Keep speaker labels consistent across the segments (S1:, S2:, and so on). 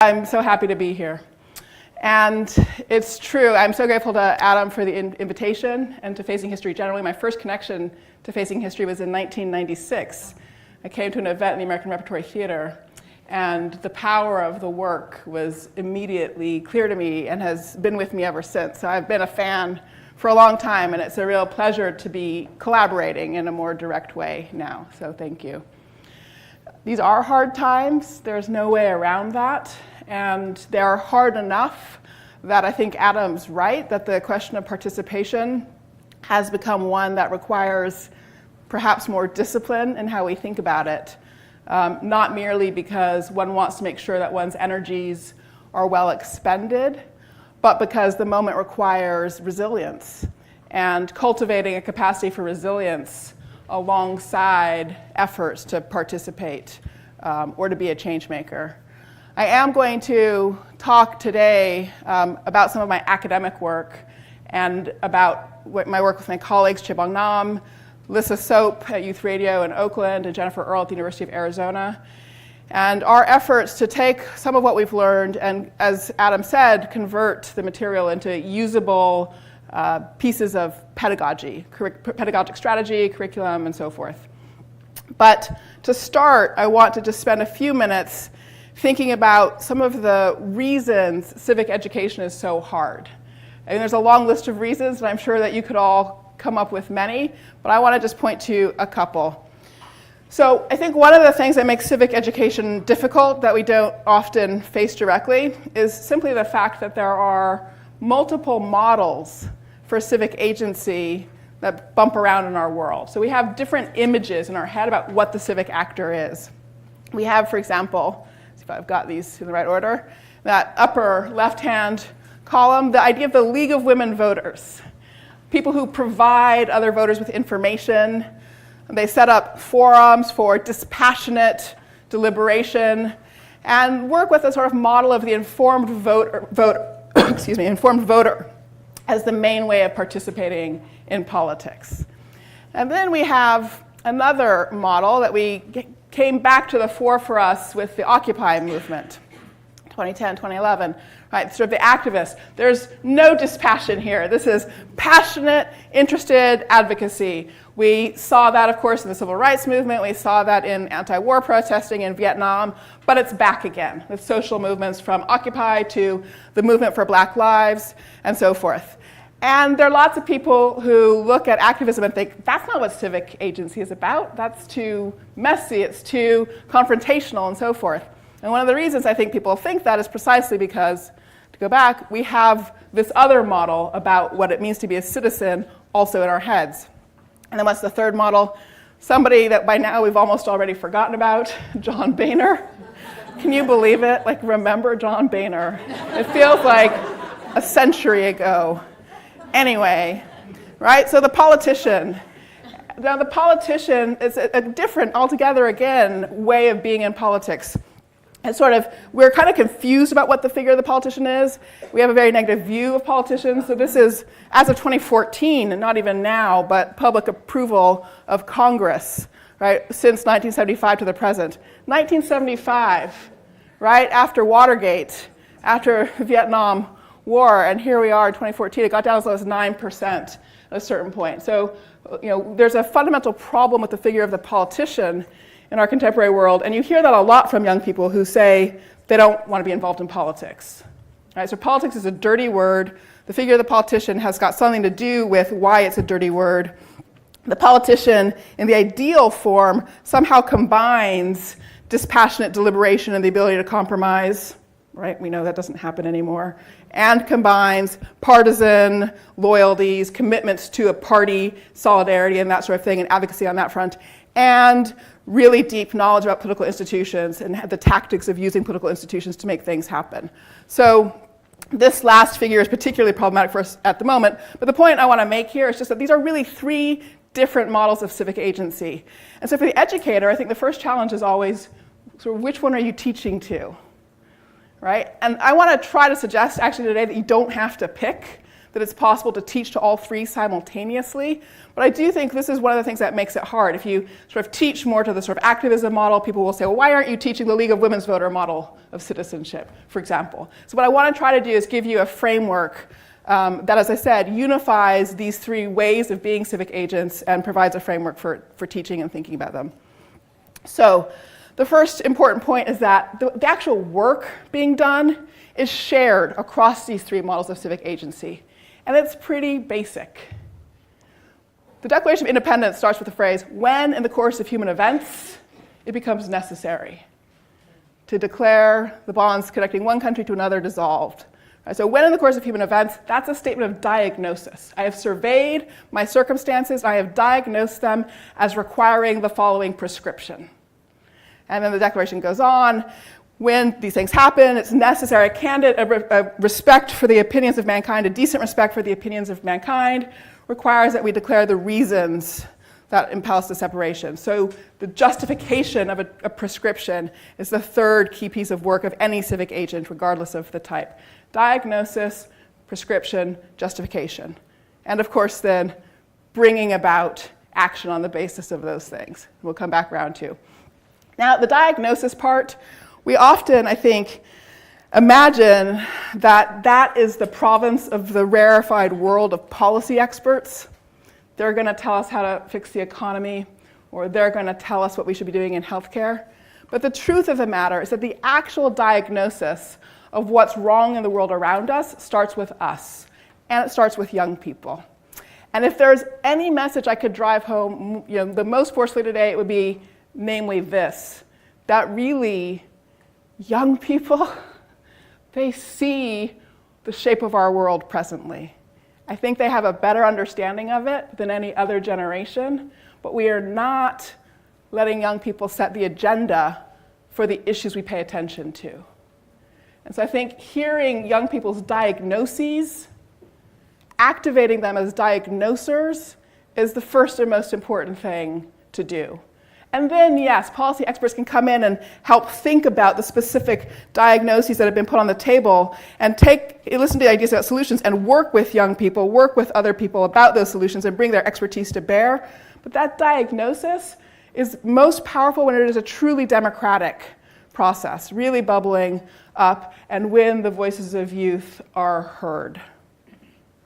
S1: I'm so happy to be here. And it's true, I'm so grateful to Adam for the invitation and to Facing History generally. My first connection to Facing History was in 1996. I came to an event in the American Repertory Theater, and the power of the work was immediately clear to me and has been with me ever since. So I've been a fan for a long time, and it's a real pleasure to be collaborating in a more direct way now. So thank you. These are hard times. There's no way around that. And they're hard enough that I think Adam's right, that the question of participation has become one that requires perhaps more discipline in how we think about it. Not merely because one wants to make sure that one's energies are well expended, but because the moment requires resilience and cultivating a capacity for resilience alongside efforts to participate or to be a change maker. I am going to talk today about some of my academic work and about my work with my colleagues Chibong Nam, Lissa Soap at Youth Radio in Oakland, and Jennifer Earle at the University of Arizona. And our efforts to take some of what we've learned and, as Adam said, convert the material into usable pieces of pedagogy, pedagogic strategy, curriculum, and so forth. But to start, I want to just spend a few minutes thinking about some of the reasons civic education is so hard. And there's a long list of reasons, and I'm sure that you could all come up with many, but I want to just point to a couple. So I think one of the things that makes civic education difficult that we don't often face directly is simply the fact that there are multiple models for civic agency that bump around in our world. So we have different images in our head about what the civic actor is. We have, for example, see if I've got these in the right order, that upper left-hand column, the idea of the League of Women Voters. People who provide other voters with information. They set up forums for dispassionate deliberation and work with a sort of model of the informed voter as the main way of participating in politics. And then we have another model that came back to the fore for us with the Occupy movement, 2010, 2011, right? Sort of the activists. There's no dispassion here. This is passionate, interested advocacy. We saw that, of course, in the civil rights movement. We saw that in anti-war protesting in Vietnam, but it's back again with social movements from Occupy to the movement for Black Lives and so forth. And there are lots of people who look at activism and think, that's not what civic agency is about. That's too messy, it's too confrontational and so forth. And one of the reasons I think people think that is precisely because, to go back, we have this other model about what it means to be a citizen also in our heads. And then what's the third model? Somebody that by now we've almost already forgotten about, John Boehner. Can you believe it? Like, remember John Boehner? It feels like a century ago. Anyway, right? So the politician. Now the politician is a different, altogether again, way of being in politics. It's sort of, we're kind of confused about what the figure of the politician is. We have a very negative view of politicians. So this is, as of 2014, and not even now, but public approval of Congress, right, since 1975 to the present. 1975, right, after Watergate, after Vietnam War, and here we are in 2014, it got down as low as 9% at a certain point. So, there's a fundamental problem with the figure of the politician in our contemporary world, and you hear that a lot from young people who say they don't want to be involved in politics. Right? So politics is a dirty word. The figure of the politician has got something to do with why it's a dirty word. The politician, in the ideal form, somehow combines dispassionate deliberation and the ability to compromise. Right? We know that doesn't happen anymore. And combines partisan loyalties, commitments to a party, solidarity, and that sort of thing, and advocacy on that front, and really deep knowledge about political institutions and the tactics of using political institutions to make things happen. So this last figure is particularly problematic for us at the moment, but the point I want to make here is just that these are really three different models of civic agency. And so for the educator, I think the first challenge is always, sort of, which one are you teaching to? Right? And I want to try to suggest actually today that you don't have to pick. that it's possible to teach to all three simultaneously. But I do think this is one of the things that makes it hard. If you sort of teach more to the sort of activism model, people will say, well, why aren't you teaching the League of Women's Voter model of citizenship, for example? So what I want to try to do is give you a framework that, as I said, unifies these three ways of being civic agents and provides a framework for teaching and thinking about them. So the first important point is that the actual work being done is shared across these three models of civic agency. And it's pretty basic. The Declaration of Independence starts with the phrase, when in the course of human events it becomes necessary to declare the bonds connecting one country to another dissolved. Right, so when in the course of human events, that's a statement of diagnosis. I have surveyed my circumstances, I have diagnosed them as requiring the following prescription. And then the Declaration goes on, when these things happen, it's necessary, a respect for the opinions of mankind, a decent respect for the opinions of mankind, requires that we declare the reasons that impels the separation. So the justification of a prescription is the third key piece of work of any civic agent, regardless of the type. Diagnosis, prescription, justification. And of course then, bringing about action on the basis of those things. We'll come back around to. Now, the diagnosis part, we often, I think, imagine that that is the province of the rarefied world of policy experts. They're going to tell us how to fix the economy, or they're going to tell us what we should be doing in healthcare. But the truth of the matter is that the actual diagnosis of what's wrong in the world around us starts with us, and it starts with young people. And if there's any message I could drive home, the most forcefully today, it would be namely this, that really young people, they see the shape of our world presently. I think they have a better understanding of it than any other generation, but we are not letting young people set the agenda for the issues we pay attention to. And so I think hearing young people's diagnoses, activating them as diagnosers, is the first and most important thing to do. And then, yes, policy experts can come in and help think about the specific diagnoses that have been put on the table and listen to the ideas about solutions and work with young people, work with other people about those solutions and bring their expertise to bear. But that diagnosis is most powerful when it is a truly democratic process, really bubbling up, and when the voices of youth are heard.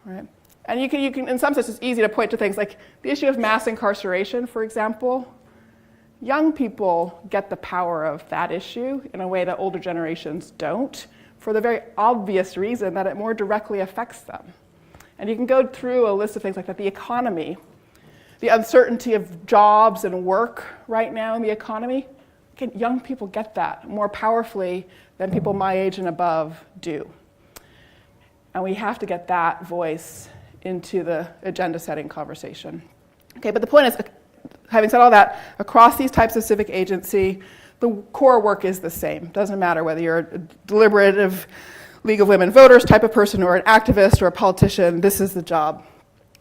S1: Right? And you can, in some sense, it's easy to point to things like the issue of mass incarceration, for example. Young people get the power of that issue in a way that older generations don't, for the very obvious reason that it more directly affects them. And you can go through a list of things like that. The economy, the uncertainty of jobs and work right now in the economy, young people get that more powerfully than people my age and above do. And we have to get that voice into the agenda-setting conversation. Okay, but the point is, having said all that, across these types of civic agency, the core work is the same. Doesn't matter whether you're a deliberative League of Women Voters type of person or an activist or a politician, this is the job.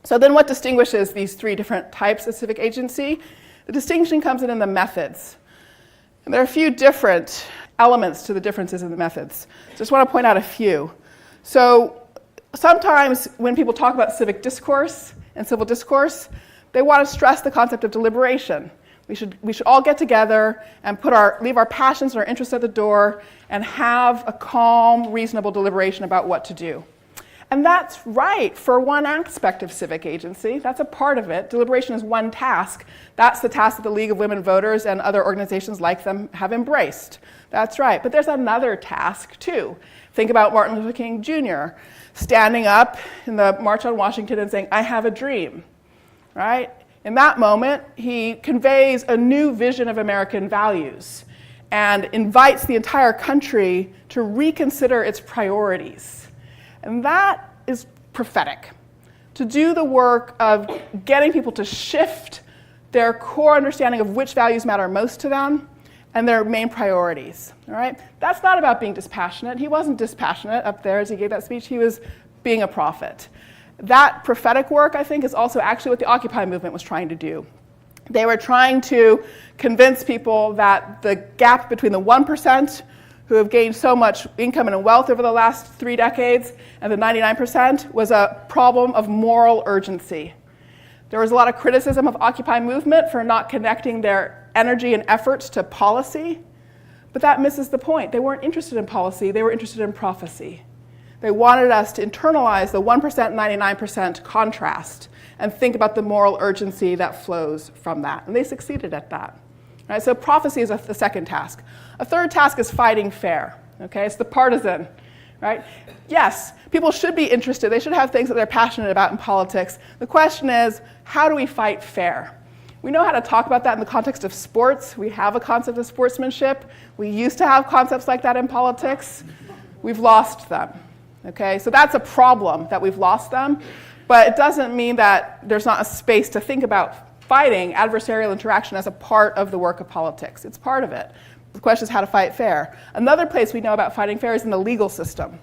S1: So then what distinguishes these three different types of civic agency? The distinction comes in the methods. And there are a few different elements to the differences in the methods. Just want to point out a few. So sometimes when people talk about civic discourse and civil discourse, they want to stress the concept of deliberation. We should all get together and leave our passions and our interests at the door and have a calm, reasonable deliberation about what to do. And that's right for one aspect of civic agency. That's a part of it. Deliberation is one task. That's the task that the League of Women Voters and other organizations like them have embraced. That's right. But there's another task, too. Think about Martin Luther King Jr. standing up in the March on Washington and saying, "I have a dream." Right? In that moment, he conveys a new vision of American values and invites the entire country to reconsider its priorities. And that is prophetic. To do the work of getting people to shift their core understanding of which values matter most to them and their main priorities. All right? That's not about being dispassionate. He wasn't dispassionate up there as he gave that speech. He was being a prophet. That prophetic work, I think, is also actually what the Occupy movement was trying to do. They were trying to convince people that the gap between the 1% who have gained so much income and wealth over the last 3 decades, and the 99% was a problem of moral urgency. There was a lot of criticism of Occupy movement for not connecting their energy and efforts to policy, but that misses the point. They weren't interested in policy, they were interested in prophecy. They wanted us to internalize the 1%, 99% contrast and think about the moral urgency that flows from that, and they succeeded at that. Right, so prophecy is the second task. A third task is fighting fair. Okay, it's the partisan. Right? Yes, people should be interested. They should have things that they're passionate about in politics. The question is, how do we fight fair? We know how to talk about that in the context of sports. We have a concept of sportsmanship. We used to have concepts like that in politics. We've lost them. Okay, so that's a problem that we've lost them, but it doesn't mean that there's not a space to think about fighting adversarial interaction as a part of the work of politics. It's part of it. The question is how to fight fair. Another place we know about fighting fair is in the legal system.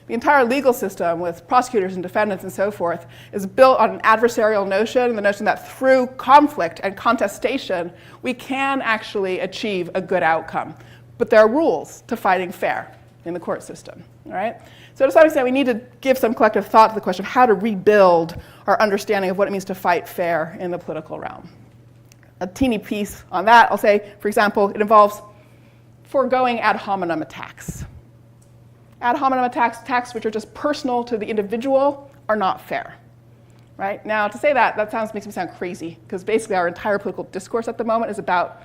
S1: The entire legal system with prosecutors and defendants and so forth is built on an adversarial notion, the notion that through conflict and contestation, we can actually achieve a good outcome. But there are rules to fighting fair in the court system. All right? So to some extent, we need to give some collective thought to the question of how to rebuild our understanding of what it means to fight fair in the political realm. A teeny piece on that, I'll say, for example, it involves foregoing ad hominem attacks. Ad hominem attacks which are just personal to the individual, are not fair. Right? Now, to say that makes me sound crazy, because basically our entire political discourse at the moment is about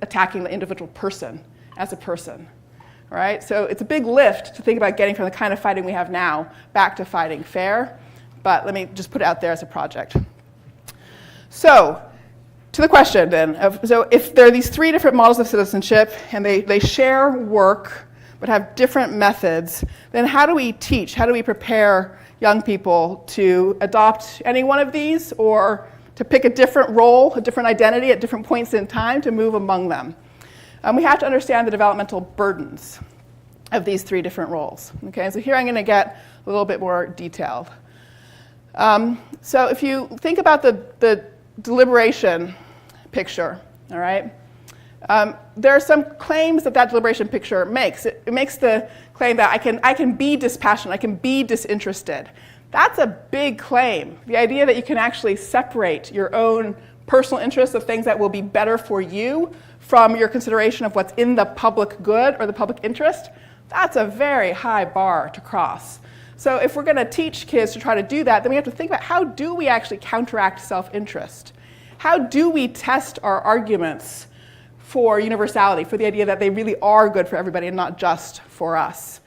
S1: attacking the individual person as a person. Right? So it's a big lift to think about getting from the kind of fighting we have now back to fighting fair, but let me just put it out there as a project. So, to the question then, so if there are these 3 different models of citizenship and they share work but have different methods, then how do we teach? How do we prepare young people to adopt any one of these, or to pick a different role, a different identity at different points in time to move among them? We have to understand the developmental burdens of these 3 different roles. Okay, so here I'm going to get a little bit more detailed. So if you think about the deliberation picture, all right, there are some claims that deliberation picture makes. It makes the claim that I can be dispassionate, I can be disinterested. That's a big claim. The idea that you can actually separate your own personal interests of things that will be better for you from your consideration of what's in the public good or the public interest, that's a very high bar to cross. So if we're going to teach kids to try to do that, then we have to think about how do we actually counteract self-interest? How do we test our arguments for universality, for the idea that they really are good for everybody and not just for us?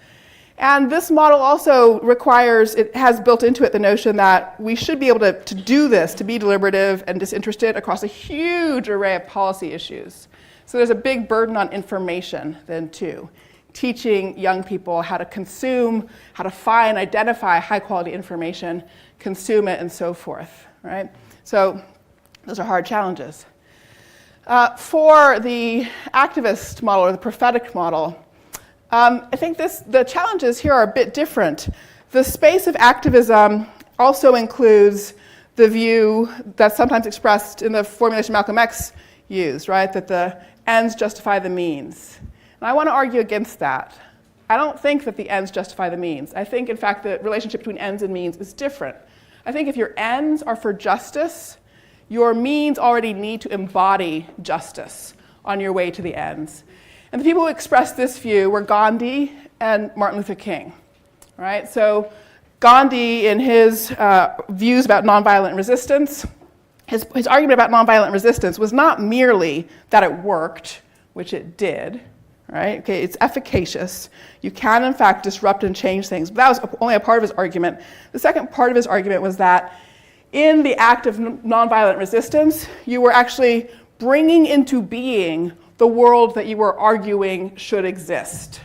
S1: And this model also it has built into it the notion that we should be able to do this, to be deliberative and disinterested across a huge array of policy issues. So there's a big burden on information then too. Teaching young people how to consume, how to find, identify high quality information, consume it, and so forth, right? So those are hard challenges. For the activist model or the prophetic model, I think the challenges here are a bit different. The space of activism also includes the view that's sometimes expressed in the formulation Malcolm X used, right? That the ends justify the means. And I want to argue against that. I don't think that the ends justify the means. I think, in fact, the relationship between ends and means is different. I think if your ends are for justice, your means already need to embody justice on your way to the ends. And the people who expressed this view were Gandhi and Martin Luther King, right? So Gandhi, in his views about nonviolent resistance, his argument about nonviolent resistance was not merely that it worked, which it did, right? Okay, it's efficacious. You can, in fact, disrupt and change things. But that was only a part of his argument. The second part of his argument was that in the act of nonviolent resistance, you were actually bringing into being the world that you were arguing should exist.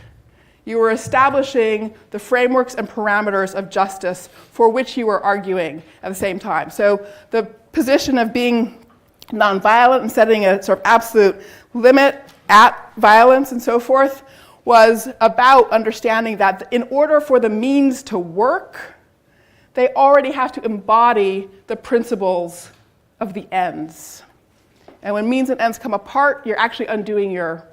S1: You were establishing the frameworks and parameters of justice for which you were arguing at the same time. So the position of being nonviolent and setting a sort of absolute limit at violence and so forth was about understanding that in order for the means to work, they already have to embody the principles of the ends. And when means and ends come apart, you're actually undoing your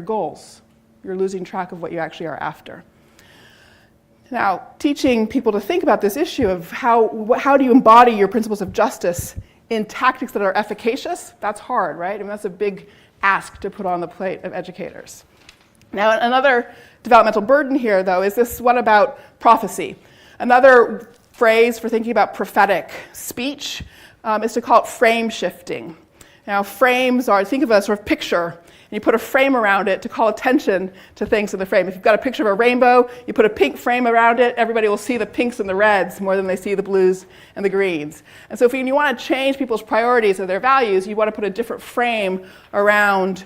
S1: goals. You're losing track of what you actually are after. Now, teaching people to think about this issue of how do you embody your principles of justice in tactics that are efficacious, that's hard, right? I mean, that's a big ask to put on the plate of educators. Now, another developmental burden here, though, is this one about prophecy. Another phrase for thinking about prophetic speech is to call it frame shifting. Now, frames are, think of a sort of picture, and you put a frame around it to call attention to things in the frame. If you've got a picture of a rainbow, you put a pink frame around it, everybody will see the pinks and the reds more than they see the blues and the greens. And so if you want to change people's priorities or their values, you want to put a different frame around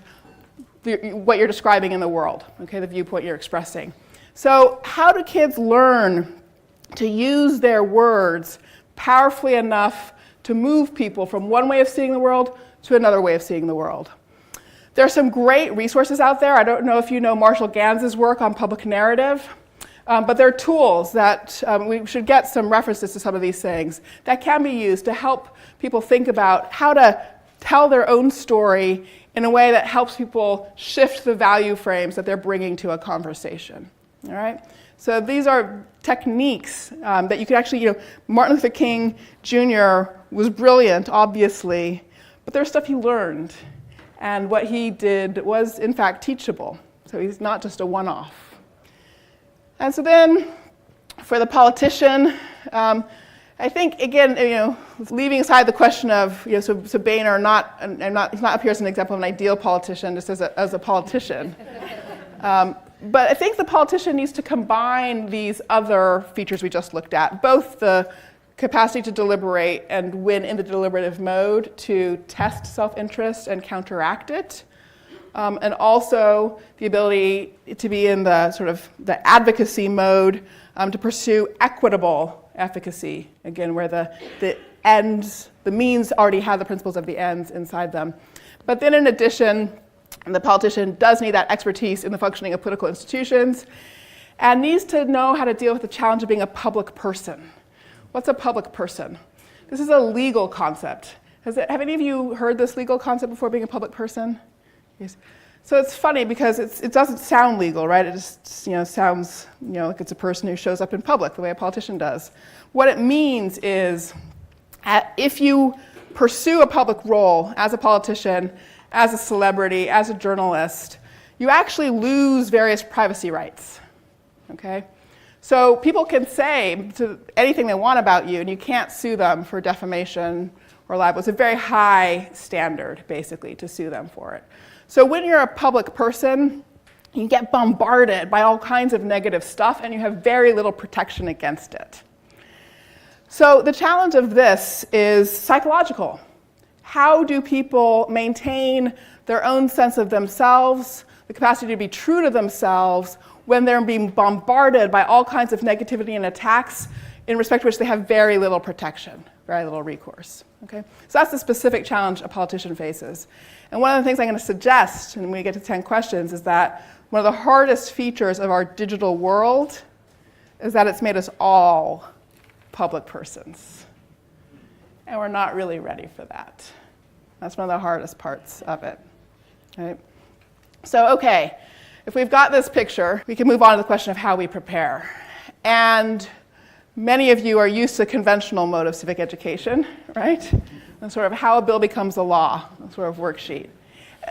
S1: what you're describing in the world, okay, the viewpoint you're expressing. So how do kids learn to use their words powerfully enough to move people from one way of seeing the world to another way of seeing the world? There are some great resources out there. I don't know if you know Marshall Ganz's work on public narrative, but there are tools that we should get some references to some of these things that can be used to help people think about how to tell their own story in a way that helps people shift the value frames that they're bringing to a conversation. All right? So these are techniques that you could actually, Martin Luther King Jr. was brilliant, obviously, but there's stuff he learned. And what he did was, in fact, teachable. So he's not just a one-off. And so then, for the politician, I think, again, leaving aside the question of, so Boehner he's not up here as an example of an ideal politician, just as a politician. But I think the politician needs to combine these other features we just looked at, both the capacity to deliberate and when in the deliberative mode to test self-interest and counteract it, and also the ability to be in the sort of the advocacy mode to pursue equitable efficacy, again, where the ends, the means already have the principles of the ends inside them. But then in addition, the politician does need that expertise in the functioning of political institutions and needs to know how to deal with the challenge of being a public person. What's a public person? This is a legal concept. Have any of you heard this legal concept before, being a public person? Yes. So it's funny because it doesn't sound legal, right? It just sounds like it's a person who shows up in public the way a politician does. What it means is if you pursue a public role as a politician, as a celebrity, as a journalist, you actually lose various privacy rights, okay? So people can say anything they want about you, and you can't sue them for defamation or libel. It's a very high standard, basically, to sue them for it. So when you're a public person, you get bombarded by all kinds of negative stuff, and you have very little protection against it. So the challenge of this is psychological. How do people maintain their own sense of themselves, the capacity to be true to themselves, when they're being bombarded by all kinds of negativity and attacks in respect to which they have very little protection, very little recourse. Okay? So that's the specific challenge a politician faces. And one of the things I'm going to suggest, and when we get to 10 questions, is that one of the hardest features of our digital world is that it's made us all public persons. And we're not really ready for that. That's one of the hardest parts of it. Right? So, okay. If we've got this picture, we can move on to the question of how we prepare. And many of you are used to the conventional mode of civic education, right? And sort of how a bill becomes a law, a sort of worksheet.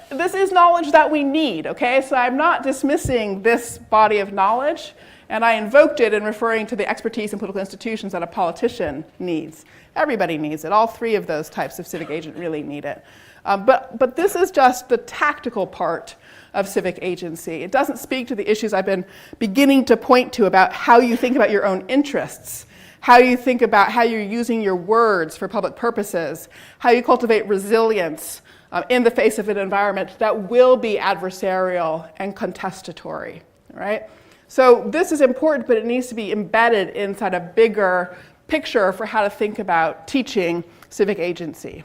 S1: This is knowledge that we need, okay? So I'm not dismissing this body of knowledge, and I invoked it in referring to the expertise in political institutions that a politician needs. Everybody needs it. All three of those types of civic agent really need it. But this is just the tactical part of civic agency. It doesn't speak to the issues I've been beginning to point to about how you think about your own interests, how you think about how you're using your words for public purposes, how you cultivate resilience in the face of an environment that will be adversarial and contestatory, right? So this is important, but it needs to be embedded inside a bigger picture for how to think about teaching civic agency.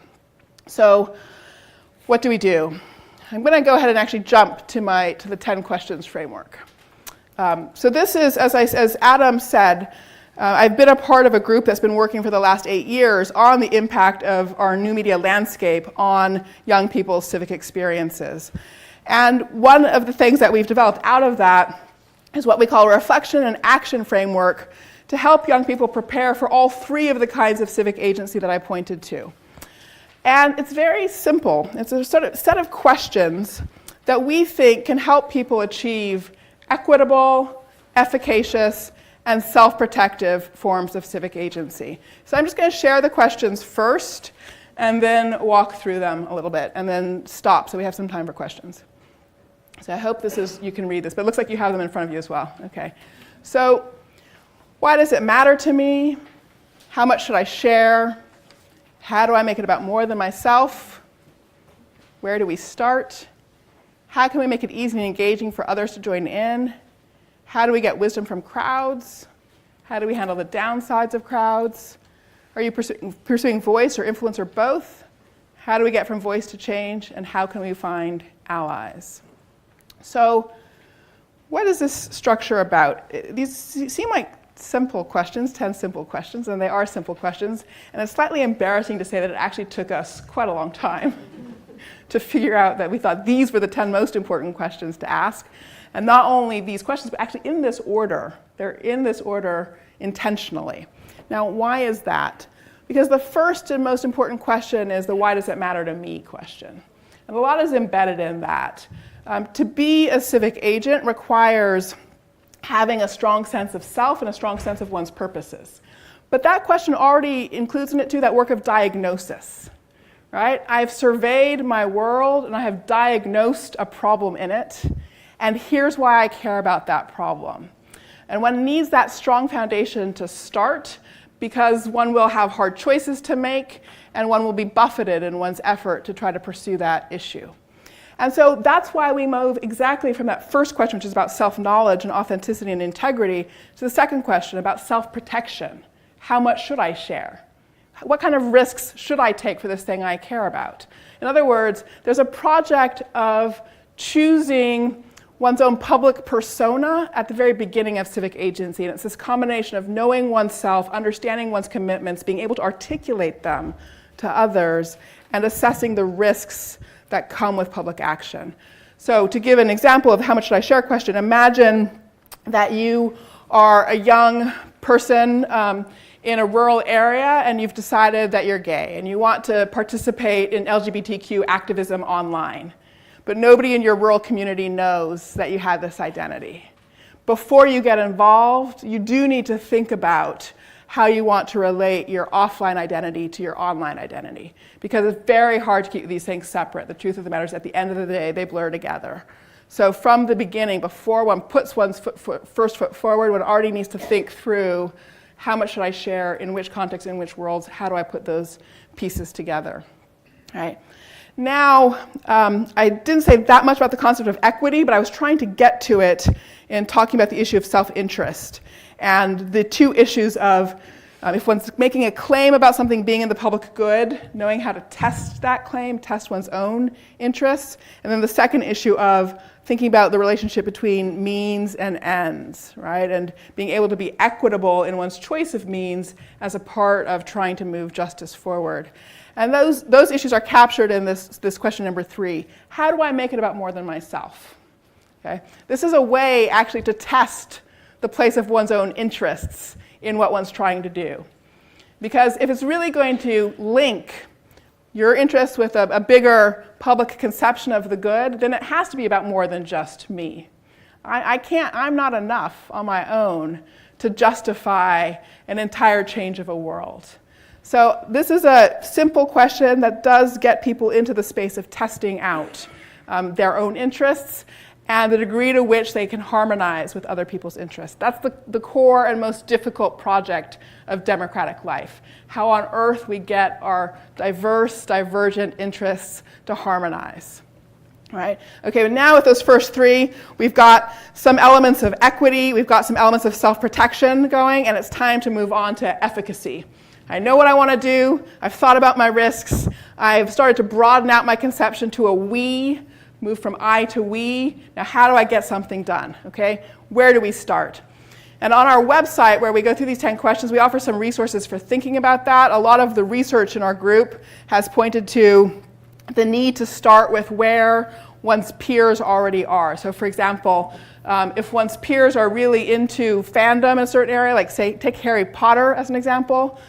S1: So what do we do? I'm going to go ahead and actually jump to the 10 questions framework. So this is, as Adam said, I've been a part of a group that's been working for the last 8 years on the impact of our new media landscape on young people's civic experiences. And one of the things that we've developed out of that is what we call a reflection and action framework to help young people prepare for all three of the kinds of civic agency that I pointed to. And it's very simple. It's a sort of set of questions that we think can help people achieve equitable, efficacious, and self-protective forms of civic agency. So I'm just going to share the questions first and then walk through them a little bit and then stop so we have some time for questions. So I hope you can read this, but it looks like you have them in front of you as well. Okay. So why does it matter to me? How much should I share? How do I make it about more than myself? Where do we start? How can we make it easy and engaging for others to join in? How do we get wisdom from crowds? How do we handle the downsides of crowds? Are you pursuing voice or influence or both? How do we get from voice to change? And how can we find allies? So what is this structure about? These seem like simple questions, 10 simple questions, and they are simple questions. And it's slightly embarrassing to say that it actually took us quite a long time to figure out that we thought these were the 10 most important questions to ask. And not only these questions, but actually in this order. They're in this order intentionally. Now, why is that? Because the first and most important question is the why does it matter to me question. And a lot is embedded in that. To be a civic agent requires having a strong sense of self and a strong sense of one's purposes. But that question already includes in it too that work of diagnosis, right? I've surveyed my world and I have diagnosed a problem in it, and here's why I care about that problem. And one needs that strong foundation to start because one will have hard choices to make and one will be buffeted in one's effort to try to pursue that issue. And so that's why we move exactly from that first question, which is about self-knowledge and authenticity and integrity, to the second question about self-protection. How much should I share? What kind of risks should I take for this thing I care about? In other words, there's a project of choosing one's own public persona at the very beginning of civic agency. And it's this combination of knowing oneself, understanding one's commitments, being able to articulate them to others, and assessing the risks that come with public action. So to give an example of how much should I share question, imagine that you are a young person in a rural area and you've decided that you're gay and you want to participate in LGBTQ activism online. But nobody in your rural community knows that you have this identity. Before you get involved, you do need to think about how you want to relate your offline identity to your online identity, because it's very hard to keep these things separate. The truth of the matter is, at the end of the day, they blur together. So from the beginning, before one puts one's first foot forward, one already needs to think through how much should I share, in which context, in which worlds, how do I put those pieces together, right? Now, I didn't say that much about the concept of equity, but I was trying to get to it in talking about the issue of self-interest and the two issues of if one's making a claim about something being in the public good, knowing how to test that claim, test one's own interests, and then the second issue of thinking about the relationship between means and ends, right? And being able to be equitable in one's choice of means as a part of trying to move justice forward. And those issues are captured in this question number 3. How do I make it about more than myself? Okay? This is a way actually to test the place of one's own interests in what one's trying to do. Because if it's really going to link your interests with a bigger public conception of the good, then it has to be about more than just me. I'm not enough on my own to justify an entire change of a world. So this is a simple question that does get people into the space of testing out their own interests and the degree to which they can harmonize with other people's interests. That's the core and most difficult project of democratic life. How on earth we get our diverse, divergent interests to harmonize. Right? Okay, but now with those first 3, we've got some elements of equity, we've got some elements of self-protection going, and it's time to move on to efficacy. I know what I want to do, I've thought about my risks, I've started to broaden out my conception to a we, move from I to we. Now how do I get something done? Okay, where do we start? And on our website, where we go through these 10 questions, we offer some resources for thinking about that. A lot of the research in our group has pointed to the need to start with where one's peers already are. So for example, if one's peers are really into fandom in a certain area, like say, take Harry Potter as an example,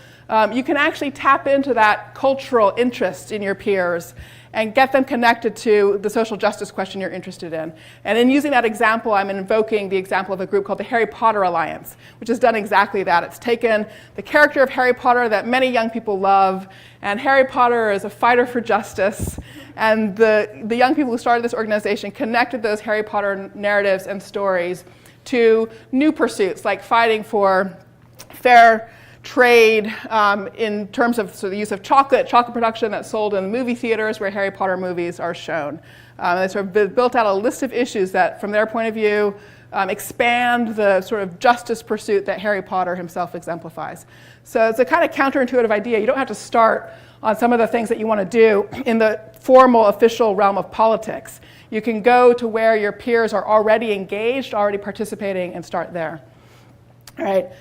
S1: you can actually tap into that cultural interest in your peers and get them connected to the social justice question you're interested in. And in using that example, I'm invoking the example of a group called the Harry Potter Alliance, which has done exactly that. It's taken the character of Harry Potter that many young people love, and Harry Potter is a fighter for justice, and the young people who started this organization connected those Harry Potter narratives and stories to new pursuits, like fighting for fair trade in terms of the use of chocolate production that's sold in movie theaters where Harry Potter movies are shown. They sort of built out a list of issues that, from their point of view, expand the sort of justice pursuit that Harry Potter himself exemplifies. So it's a kind of counterintuitive idea. You don't have to start on some of the things that you want to do in the formal, official realm of politics. You can go to where your peers are already engaged, already participating, and start there. All right.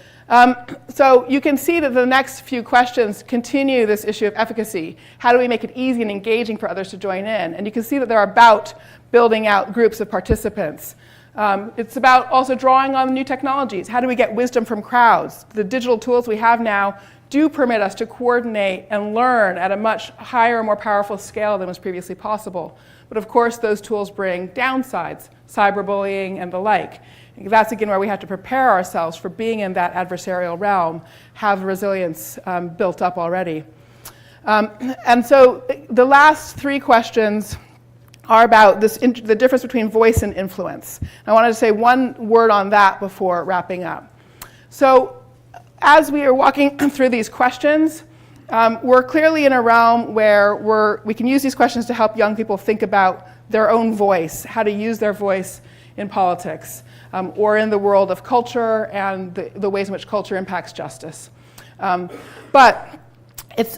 S1: So you can see that the next few questions continue this issue of efficacy. How do we make it easy and engaging for others to join in? And you can see that they're about building out groups of participants. It's about also drawing on new technologies. How do we get wisdom from crowds? The digital tools we have now do permit us to coordinate and learn at a much higher, more powerful scale than was previously possible. But of course, those tools bring downsides, cyberbullying and the like. That's again where we have to prepare ourselves for being in that adversarial realm, have resilience built up already. And so the last three questions are about the difference between voice and influence. I wanted to say one word on that before wrapping up. So as we are walking through these questions, we're clearly in a realm where we can use these questions to help young people think about their own voice, how to use their voice in politics, or in the world of culture and the ways in which culture impacts justice. But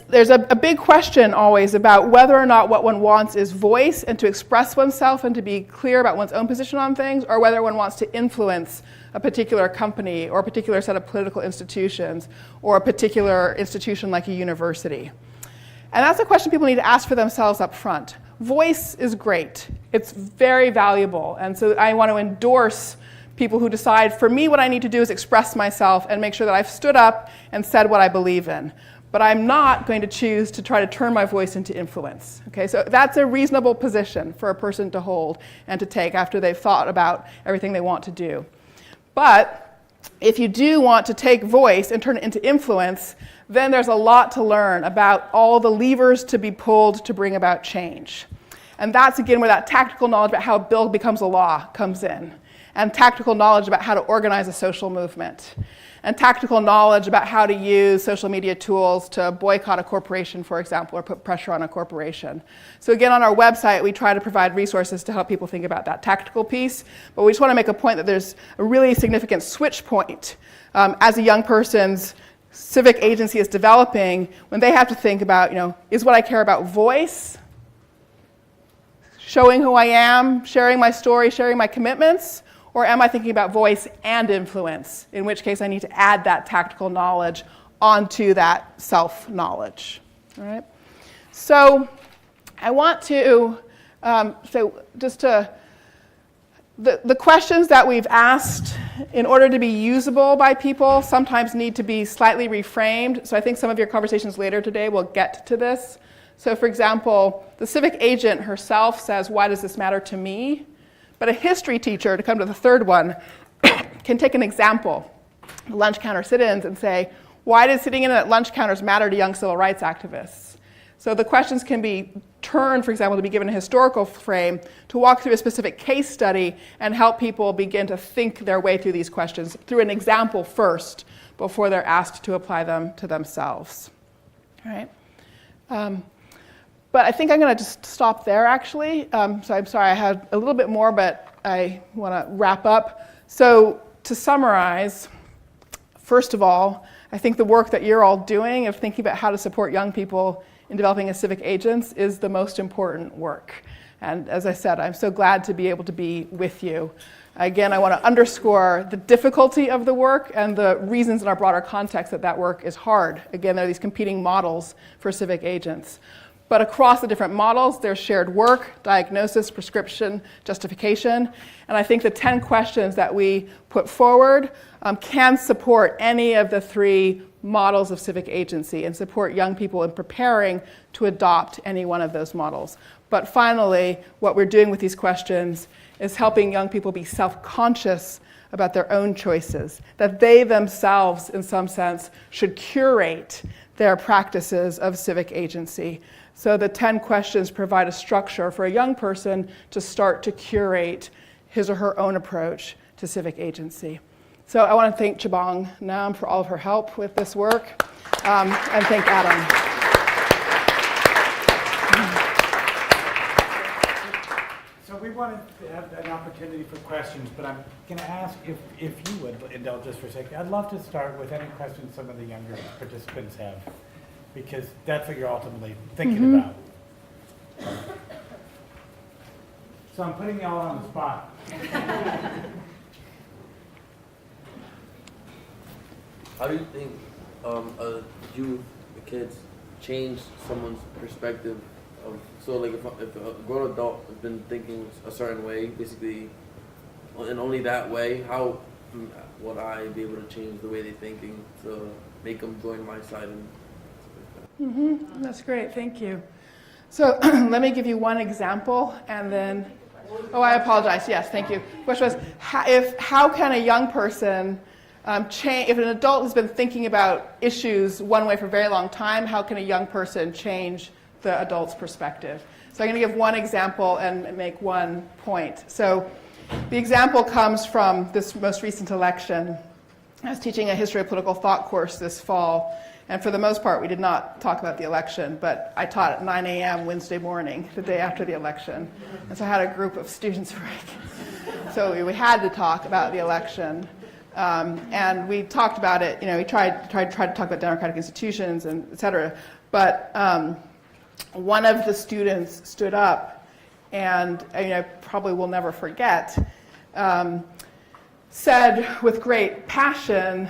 S1: there's a big question always about whether or not what one wants is voice and to express oneself and to be clear about one's own position on things, or whether one wants to influence a particular company or a particular set of political institutions or a particular institution like a university. And that's a question people need to ask for themselves up front. Voice is great. It's very valuable. And so I want to endorse people who decide, for me, what I need to do is express myself and make sure that I've stood up and said what I believe in. But I'm not going to choose to try to turn my voice into influence. Okay, so that's a reasonable position for a person to hold and to take after they've thought about everything they want to do. But if you do want to take voice and turn it into influence, then there's a lot to learn about all the levers to be pulled to bring about change. And that's, again, where that tactical knowledge about how a bill becomes a law comes in, and tactical knowledge about how to organize a social movement, and tactical knowledge about how to use social media tools to boycott a corporation, for example, or put pressure on a corporation. So again, on our website, we try to provide resources to help people think about that tactical piece, but we just want to make a point that there's a really significant switch point as a young person's civic agency is developing when they have to think about, is what I care about voice, showing who I am, sharing my story, sharing my commitments, or am I thinking about voice and influence, in which case I need to add that tactical knowledge onto that self-knowledge. All right? So I want to the questions that we've asked in order to be usable by people sometimes need to be slightly reframed. So I think some of your conversations later today will get to this. So for example, the civic agent herself says, why does this matter to me? But a history teacher, to come to the third one, can take an example, lunch counter sit-ins, and say, why does sitting in at lunch counters matter to young civil rights activists? So the questions can be turned, for example, to be given a historical frame, to walk through a specific case study and help people begin to think their way through these questions through an example first before they're asked to apply them to themselves. All right? But I think I'm going to just stop there, actually. So I'm sorry, I had a little bit more, but I want to wrap up. So to summarize, first of all, I think the work that you're all doing of thinking about how to support young people in developing as civic agents is the most important work. And as I said, I'm so glad to be able to be with you. Again, I want to underscore the difficulty of the work and the reasons in our broader context that work is hard. Again, there are these competing models for civic agents. But across the different models, there's shared work, diagnosis, prescription, justification. And I think the 10 questions that we put forward can support any of the 3 models of civic agency and support young people in preparing to adopt any one of those models. But finally, what we're doing with these questions is helping young people be self-conscious about their own choices, that they themselves, in some sense, should curate their practices of civic agency. So the 10 questions provide a structure for a young person to start to curate his or her own approach to civic agency. So I want to thank Chebong Nam for all of her help with this work, and thank Adam.
S2: So we wanted to have an opportunity for questions, but I'm going to ask if you would indulge us for a second. I'd love to start with any questions some of the younger participants have, because that's what you're ultimately thinking about. So I'm putting you all on the spot.
S3: How do you think kids change someone's perspective of, so like if a grown adult has been thinking a certain way, basically, and only that way, how would I be able to change the way they're thinking to make them join my side?
S1: That's great, thank you. So let me give you one example, and then, I apologize, yes, thank you. The question was, how can a young person change, if an adult has been thinking about issues one way for a very long time, how can a young person change the adult's perspective? So I'm going to give one example and make one point. So the example comes from this most recent election. I was teaching a history of political thought course this fall, and for the most part we did not talk about the election, but I taught at 9 a.m. Wednesday morning, the day after the election. And so I had a group of students, so we had to talk about the election. And we talked about it, we tried to talk about democratic institutions and et cetera, but one of the students stood up and, I probably will never forget, said with great passion,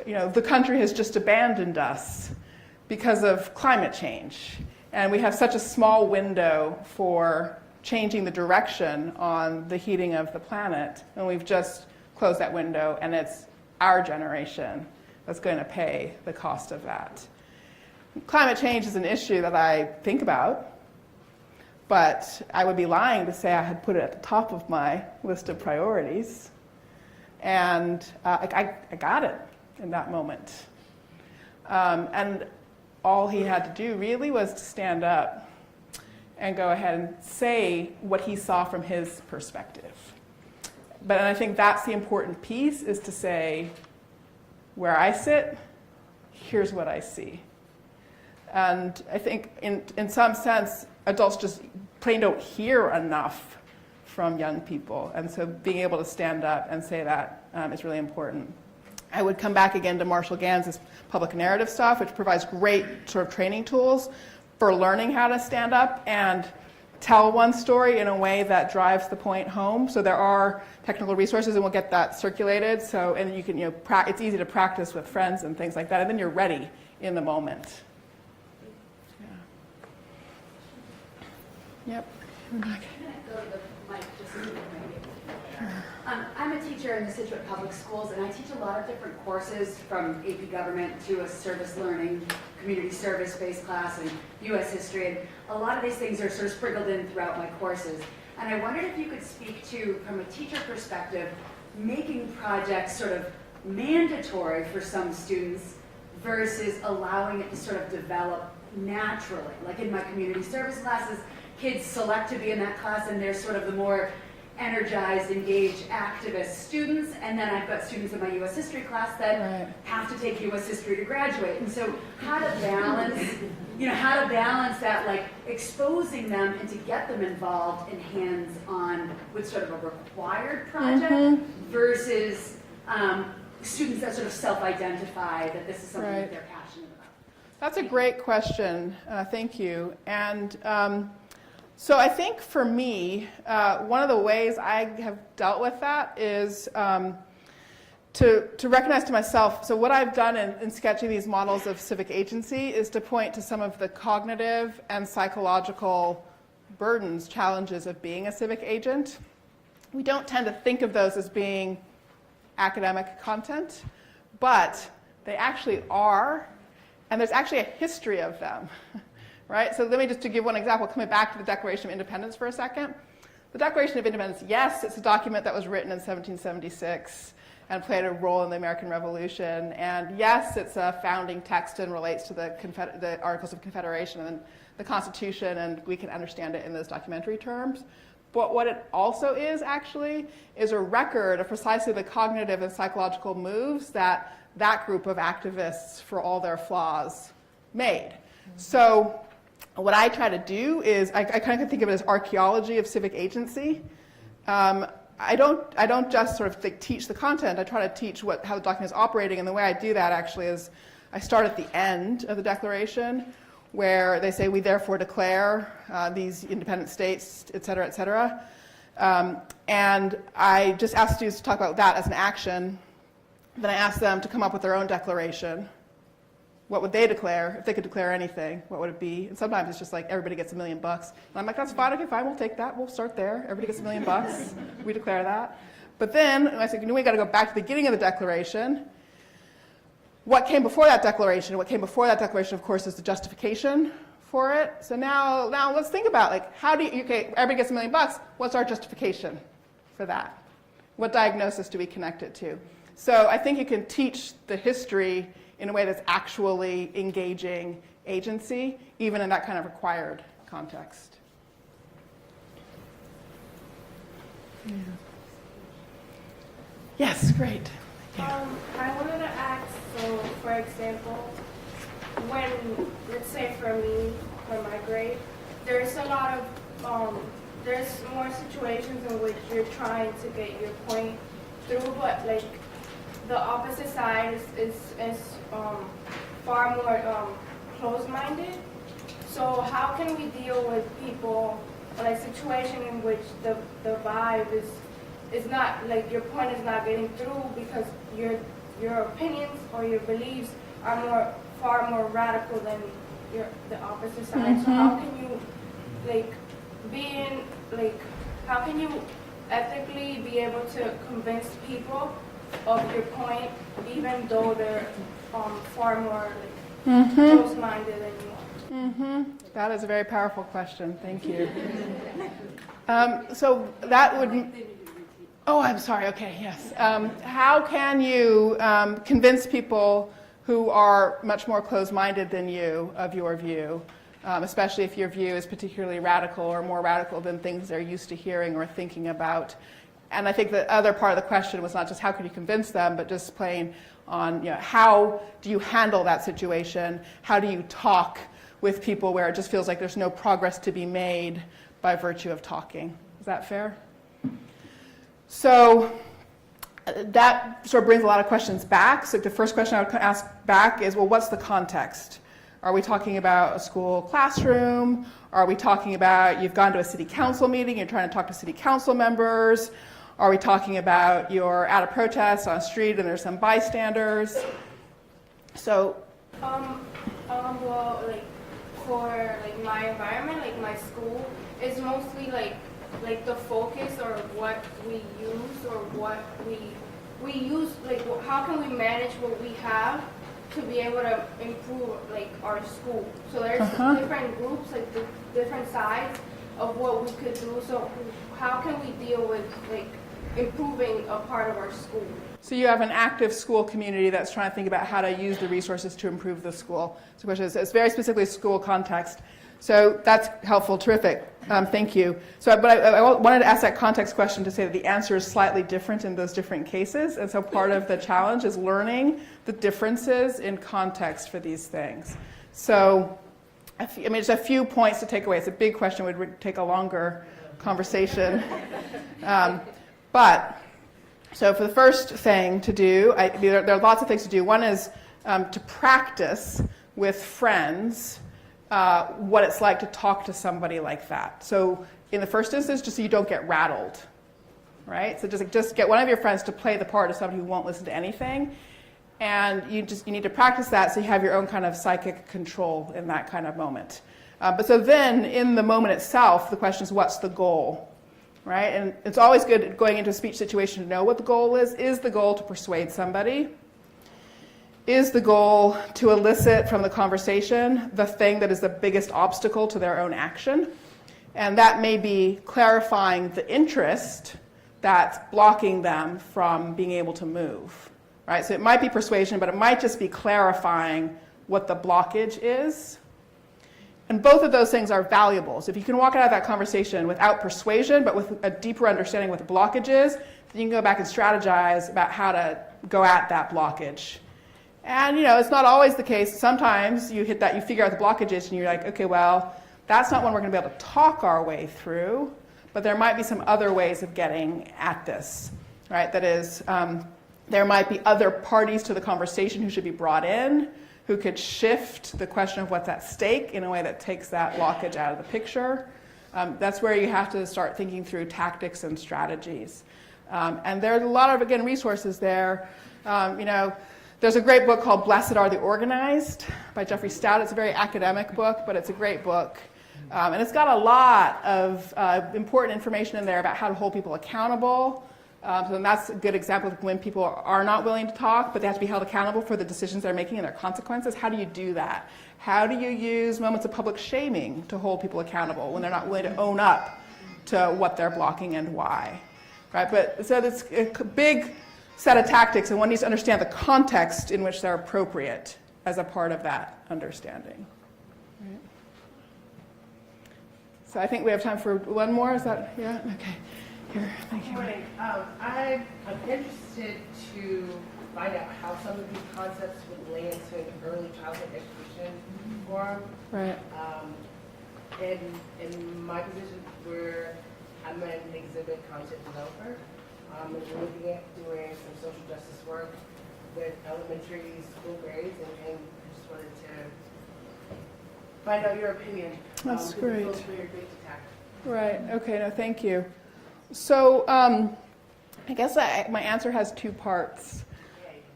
S1: the country has just abandoned us because of climate change. And we have such a small window for changing the direction on the heating of the planet, and we've just closed that window, and it's our generation that's going to pay the cost of that. Climate change is an issue that I think about, but I would be lying to say I had put it at the top of my list of priorities. And I got it in that moment. And all he had to do really was to stand up and go ahead and say what he saw from his perspective. And I think that's the important piece, is to say, where I sit, here's what I see. And I think in some sense, adults just plain don't hear enough from young people. And so being able to stand up and say that is really important. I would come back again to Marshall Gann's public narrative stuff, which provides great sort of training tools for learning how to stand up and tell one story in a way that drives the point home. So there are technical resources, and we'll get that circulated. So, and you can, it's easy to practice with friends and things like that, and then you're ready in the moment. Yeah. Yep.
S4: Can I go to the mic just a minute? I'm a teacher in the Civic public schools, and I teach a lot of different courses, from AP government to a service learning, community service-based class, and U.S. history. And a lot of these things are sort of sprinkled in throughout my courses. And I wondered if you could speak to, from a teacher perspective, making projects sort of mandatory for some students versus allowing it to sort of develop naturally. Like in my community service classes, kids select to be in that class, and they're sort of the more energized, engaged, activist students, and then I've got students in my U.S. history class that have to take U.S. history to graduate. And so how to balance that, like exposing them and to get them involved in hands-on with sort of a required project versus students that sort of self-identify that this is something that they're passionate about.
S1: That's a great question. Thank you. And so I think for me, one of the ways I have dealt with that is to recognize to myself, so what I've done in sketching these models of civic agency is to point to some of the cognitive and psychological burdens, challenges of being a civic agent. We don't tend to think of those as being academic content, but they actually are, and there's actually a history of them, right? So let me just to give one example, coming back to the Declaration of Independence for a second. The Declaration of Independence, yes, it's a document that was written in 1776 and played a role in the American Revolution, and yes, it's a founding text and relates to the Articles of Confederation and the Constitution, and we can understand it in those documentary terms. But what it also is actually is a record of precisely the cognitive and psychological moves that that group of activists, for all their flaws, made. So what I try to do is, I kind of think of it as archaeology of civic agency. I don't just sort of teach the content. I try to teach how the document is operating, and the way I do that actually is I start at the end of the Declaration, where they say, we therefore declare these independent states, et cetera, et cetera. And I just ask students to talk about that as an action. Then I ask them to come up with their own declaration. What would they declare? If they could declare anything, what would it be? And sometimes it's just like, everybody gets $1 million. And I'm like, that's fine, okay, fine, we'll take that. We'll start there. Everybody gets $1 million. We declare that. But then I said, we got to go back to the beginning of the Declaration. What came before that declaration? What came before that declaration, of course, is the justification for it. So now let's think about, like, how do you, okay, everybody gets $1 million. What's our justification for that? What diagnosis do we connect it to? So I think you can teach the history in a way that's actually engaging agency, even in that kind of required context. Yeah. Yes, great.
S5: I wanted to ask, so for example, when, let's say for me, for my grade, there's a lot of, there's more situations in which you're trying to get your point through, but like the opposite side is far more closed-minded. So how can we deal with people, like situation in which the vibe is not, like your point is not getting through because your opinions or your beliefs are far more radical than the opposite side.
S1: Mm-hmm.
S5: So how can you how can you ethically be able to convince people of your point, even though they're far more close-minded than you are?
S1: Mm-hmm. That is a very powerful question. Thank you. So that would. Oh, I'm sorry. Okay, yes. How can you convince people who are much more closed-minded than you of your view, especially if your view is particularly radical or more radical than things they're used to hearing or thinking about? And I think the other part of the question was not just how can you convince them, but just playing on, how do you handle that situation? How do you talk with people where it just feels like there's no progress to be made by virtue of talking? Is that fair? So that sort of brings a lot of questions back. So the first question I would ask back is, well, what's the context? Are we talking about a school classroom? Are we talking about you've gone to a city council meeting, you're trying to talk to city council members? Are we talking about you're at a protest on a street and there's some bystanders? So,
S5: well, like for like my environment, like my school, is mostly like the focus or what we use or what we use, like how can we manage what we have to be able to improve like our school. So there's different groups, like the different sides of what we could do. So how can we deal with like improving a part of our school?
S1: So you have an active school community that's trying to think about how to use the resources to improve the school. So the question is, it's very specifically school context. So that's helpful, terrific. Thank you. So, but I wanted to ask that context question to say that the answer is slightly different in those different cases. And so part of the challenge is learning the differences in context for these things. So, just a few points to take away. It's a big question, would take a longer conversation. So for the first thing to do, there are lots of things to do. One is to practice with friends what it's like to talk to somebody like that. So in the first instance, just so you don't get rattled. right? So just get one of your friends to play the part of somebody who won't listen to anything. And you need to practice that so you have your own kind of psychic control in that kind of moment. But so then, in the moment itself, the question is, what's the goal? Right? And it's always good going into a speech situation to know what the goal is. Is the goal to persuade somebody? Is the goal to elicit from the conversation the thing that is the biggest obstacle to their own action? And that may be clarifying the interest that's blocking them from being able to move. Right? So it might be persuasion, but it might just be clarifying what the blockage is. And both of those things are valuable. So if you can walk out of that conversation without persuasion, but with a deeper understanding of what the blockage is, then you can go back and strategize about how to go at that blockage. And it's not always the case. Sometimes you hit that, you figure out the blockage is, and you're like, okay, well, that's not one we're going to be able to talk our way through, but there might be some other ways of getting at this, right? That is, there might be other parties to the conversation who should be brought in, who could shift the question of what's at stake in a way that takes that blockage out of the picture. That's where you have to start thinking through tactics and strategies. And there's a lot of, again, resources there. There's a great book called Blessed Are the Organized by Jeffrey Stout. It's a very academic book, but it's a great book. And it's got a lot of important information in there about how to hold people accountable. So that's a good example of when people are not willing to talk, but they have to be held accountable for the decisions they're making and their consequences. How do you do that? How do you use moments of public shaming to hold people accountable when they're not willing to own up to what they're blocking and why? Right? But so it's a big set of tactics, and one needs to understand the context in which they're appropriate as a part of that understanding. Right? So I think we have time for one more. Is that, yeah? Okay. Here, thank you.
S6: Good morning. I'm interested to find out how some of these concepts would lay into an early childhood education forum.
S1: Right.
S6: In my position, where I'm an exhibit content developer, and we're looking at doing some social justice work with elementary school grades, and I just wanted to find out your opinion.
S1: That's
S6: because it
S1: great.
S6: feels very big to tackle.
S1: Right. Okay. No, thank you. So I guess my answer has two parts.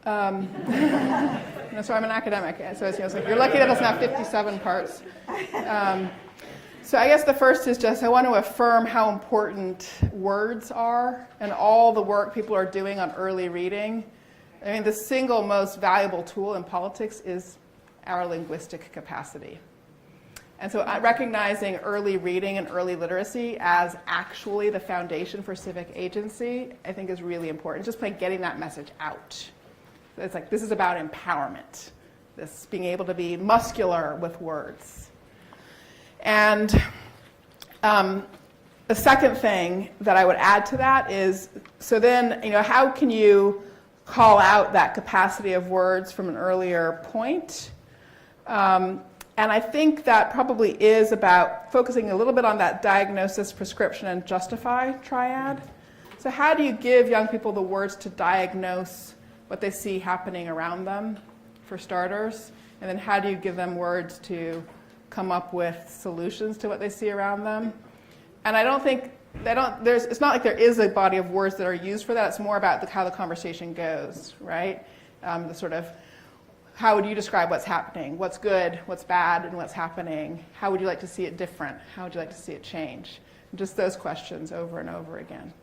S1: So I'm an academic, so it's like you're lucky that it's not 57 parts. So I guess the first is just I want to affirm how important words are and all the work people are doing on early reading. I mean, the single most valuable tool in politics is our linguistic capacity. And so recognizing early reading and early literacy as actually the foundation for civic agency, I think is really important. Just by getting that message out. It's like, this is about empowerment. This being able to be muscular with words. And the second thing that I would add to that is, so then, how can you call out that capacity of words from an earlier point? And I think that probably is about focusing a little bit on that diagnosis, prescription, and justify triad. So how do you give young people the words to diagnose what they see happening around them, for starters? And then how do you give them words to come up with solutions to what they see around them? And I don't think, it's not like there is a body of words that are used for that. It's more about how the conversation goes, right? The sort of, how would you describe what's happening? What's good, what's bad, and what's happening? How would you like to see it different? How would you like to see it change? Just those questions over and over again.